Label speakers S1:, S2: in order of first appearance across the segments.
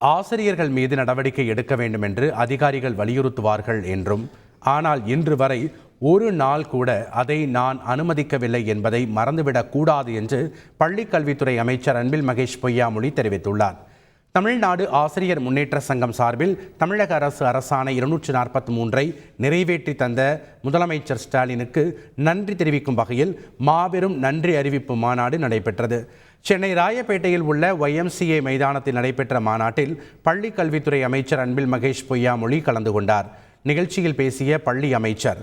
S1: ஆசிரியர்கள் மீது நடவடிக்கை எடுக்க வேண்டும் என்று அதிகாரிகள் வலியுறுத்துவார்கள் என்றும், ஆனால் இன்று வரை ஒரு நாள் கூட அதை நான் அனுமதிக்கவில்லை என்பதை மறந்துவிடக் கூடாது என்று பள்ளிக்கல்வித்துறை அமைச்சர் அன்பில் மகேஷ் பொய்யாமொழி தெரிவித்துள்ளார். தமிழ்நாடு ஆசிரியர் முன்னேற்ற சங்கம் சார்பில் தமிழக அரசு அரசாணை 243 நிறைவேற்றி தந்த முதலமைச்சர் ஸ்டாலினுக்கு நன்றி தெரிவிக்கும் வகையில் மாபெரும் நன்றி அறிவிப்பு மாநாடு நடைபெற்றது. சென்னை ராயப்பேட்டையில் உள்ள YMCA மைதானத்தில் நடைபெற்ற மாநாட்டில் பள்ளி கல்வித்துறை அமைச்சர் அன்பில் மகேஷ் பொய்யாமொழி கலந்து கொண்டார். நிகழ்ச்சியில் பேசிய பள்ளி அமைச்சர்,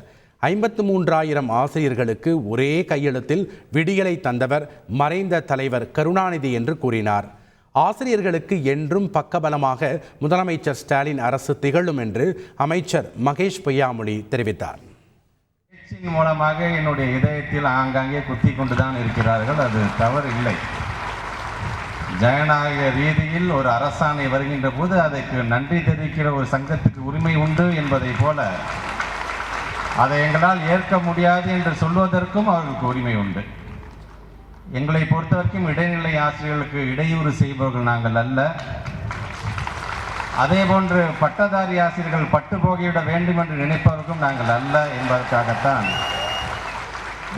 S1: 53,000 ஆசிரியர்களுக்கு ஒரே கையெழுத்தில் விடியலை தந்தவர் மறைந்த தலைவர் கருணாநிதி என்று கூறினார். ஆசிரியர்களுக்கு என்றும் பக்கபலமாக முதலமைச்சர் ஸ்டாலின் அரசு திகழும் என்று அமைச்சர் மகேஷ் பொய்யாமொழி தெரிவித்தார்.
S2: மூலமாக என்னுடைய இதயத்தில் ஆங்காங்கே குத்தி கொண்டுதான் இருக்கிறார்கள். அது தவறு இல்லை. ஜனநாயக ரீதியில் ஒரு அரசாணை வருகின்ற போது அதற்கு நன்றி தெரிவிக்கிற ஒரு சங்கத்துக்கு உரிமை உண்டு என்பதை போல அதை எங்களால் ஏற்க முடியாது என்று சொல்வதற்கும் அவர்களுக்கு உரிமை உண்டு. எங்களை பொறுத்தவரைக்கும் இடைநிலை ஆசிரியர்களுக்கு இடையூறு செய்பவர்கள் நாங்கள் அல்ல. அதே போன்று பட்டதாரி ஆசிரியர்கள் பட்டு போகிவிட வேண்டும் என்று நினைப்பவர்களும் நாங்கள் அல்ல என்பதற்காகத்தான்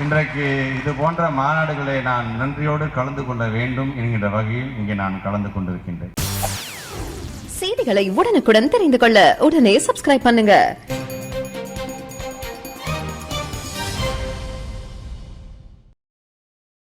S2: இன்றைக்கு இது போன்ற மாநாடுகளை நான் நன்றியோடு கலந்து கொள்ள வேண்டும் என்கின்ற வகையில் இங்கே நான் கலந்து கொண்டிருக்கின்றேன்.
S3: செய்திகளை உடனுக்குடன் தெரிந்து கொள்ள உடனே சப்ஸ்கிரைப் பண்ணுங்க.